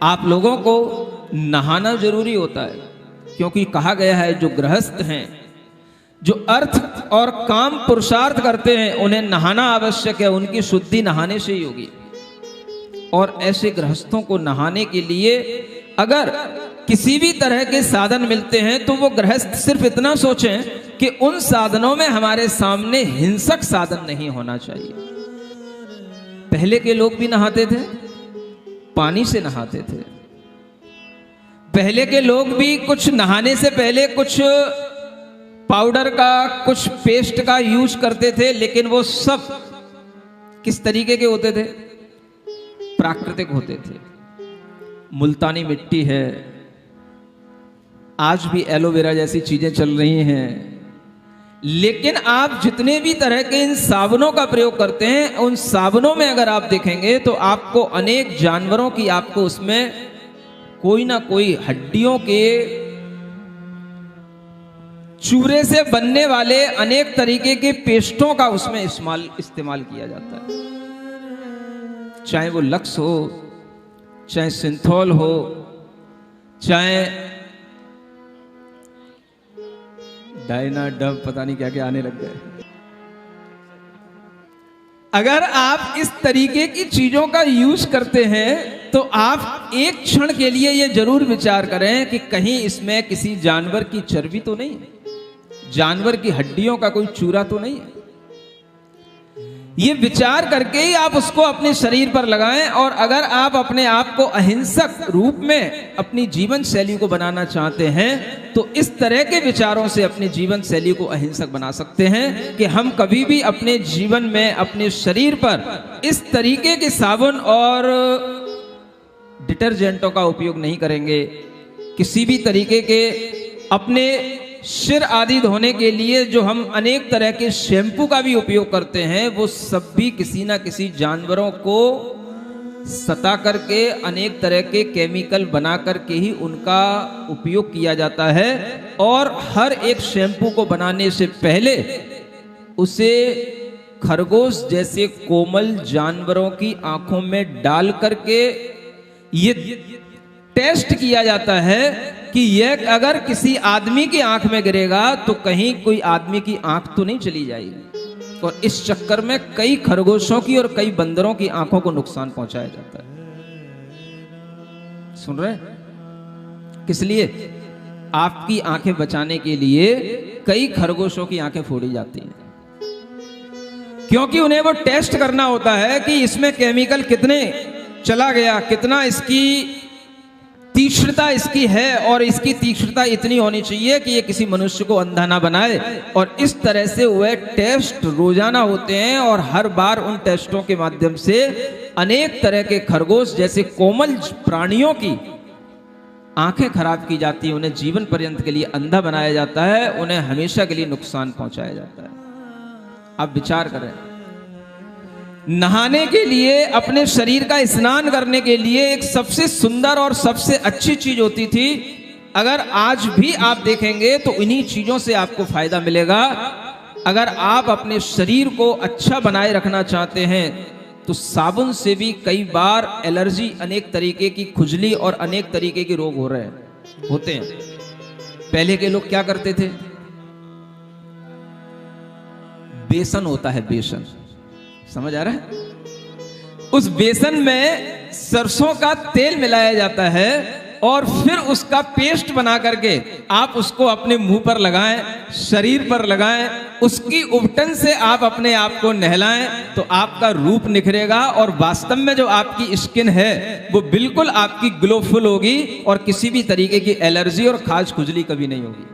आप लोगों को नहाना जरूरी होता है, क्योंकि कहा गया है जो गृहस्थ हैं, जो अर्थ और काम पुरुषार्थ करते हैं, उन्हें नहाना आवश्यक है। उनकी शुद्धि नहाने से ही होगी। और ऐसे गृहस्थों को नहाने के लिए अगर किसी भी तरह के साधन मिलते हैं तो वो गृहस्थ सिर्फ इतना सोचें कि उन साधनों में हमारे सामने हिंसक साधन नहीं होना चाहिए। पहले के लोग भी नहाते थे, पानी से नहाते थे। पहले के लोग भी कुछ नहाने से पहले कुछ पाउडर का, कुछ पेस्ट का यूज करते थे, लेकिन वो सब किस तरीके के होते थे? प्राकृतिक होते थे। मुल्तानी मिट्टी है, आज भी एलोवेरा जैसी चीजें चल रही हैं, लेकिन आप जितने भी तरह के इन साबुनों का प्रयोग करते हैं, उन साबुनों में अगर आप देखेंगे तो आपको अनेक जानवरों की, आपको उसमें कोई ना कोई हड्डियों के चूरे से बनने वाले अनेक तरीके के पेस्टों का उसमें इस्तेमाल किया जाता है। चाहे वो लक्स हो, चाहे सिंथोल हो, चाहे डायना डब, पता नहीं क्या क्या आने लग गए। अगर आप इस तरीके की चीजों का यूज करते हैं तो आप एक क्षण के लिए ये जरूर विचार करें कि कहीं इसमें किसी जानवर की चर्बी तो नहीं है, जानवर की हड्डियों का कोई चूरा तो नहीं है। ये विचार करके ही आप उसको अपने शरीर पर लगाएं। और अगर आप अपने आप को अहिंसक रूप में अपनी जीवन शैली को बनाना चाहते हैं तो इस तरह के विचारों से अपनी जीवन शैली को अहिंसक बना सकते हैं कि हम कभी भी अपने जीवन में अपने शरीर पर इस तरीके के साबुन और डिटर्जेंटों का उपयोग नहीं करेंगे। किसी भी तरीके के अपने सिर आदि धोने के लिए जो हम अनेक तरह के शैम्पू का भी उपयोग करते हैं, वो सब भी किसी ना किसी जानवरों को सता करके अनेक तरह के केमिकल बना करके ही उनका उपयोग किया जाता है। और हर एक शैम्पू को बनाने से पहले उसे खरगोश जैसे कोमल जानवरों की आंखों में डाल करके ये टेस्ट किया जाता है कि यह अगर किसी आदमी की आंख में गिरेगा तो कहीं कोई आदमी की आंख तो नहीं चली जाएगी। और इस चक्कर में कई खरगोशों की और कई बंदरों की आंखों को नुकसान पहुंचाया जाता है। सुन रहे? किस लिए? आपकी आंखें बचाने के लिए कई खरगोशों की आंखें फोड़ी जाती हैं, क्योंकि उन्हें वो टेस्ट करना होता है कि इसमें केमिकल कितने चला गया, कितना इसकी तीक्ष्णता इसकी है, और इसकी तीक्ष्णता इतनी होनी चाहिए कि ये किसी मनुष्य को अंधा ना बनाए। और इस तरह से वह टेस्ट रोजाना होते हैं और हर बार उन टेस्टों के माध्यम से अनेक तरह के खरगोश जैसे कोमल प्राणियों की आंखें खराब की जाती हैं, उन्हें जीवन पर्यंत के लिए अंधा बनाया जाता है, उन्हें हमेशा के लिए नुकसान पहुंचाया जाता है। आप विचार करें, नहाने के लिए, अपने शरीर का स्नान करने के लिए एक सबसे सुंदर और सबसे अच्छी चीज होती थी। अगर आज भी आप देखेंगे तो इन्हीं चीजों से आपको फायदा मिलेगा। अगर आप अपने शरीर को अच्छा बनाए रखना चाहते हैं तो साबुन से भी कई बार एलर्जी, अनेक तरीके की खुजली और अनेक तरीके के रोग होते हैं। पहले के लोग क्या करते थे? बेसन होता है, बेसन, समझ आ रहा है? उस बेसन में सरसों का तेल मिलाया जाता है और फिर उसका पेस्ट बना करके आप उसको अपने मुंह पर लगाएं, शरीर पर लगाएं, उसकी उबटन से आप अपने आप को नहलाएं तो आपका रूप निखरेगा। और वास्तव में जो आपकी स्किन है वो बिल्कुल आपकी ग्लोफुल होगी और किसी भी तरीके की एलर्जी और खाज खुजली कभी नहीं होगी।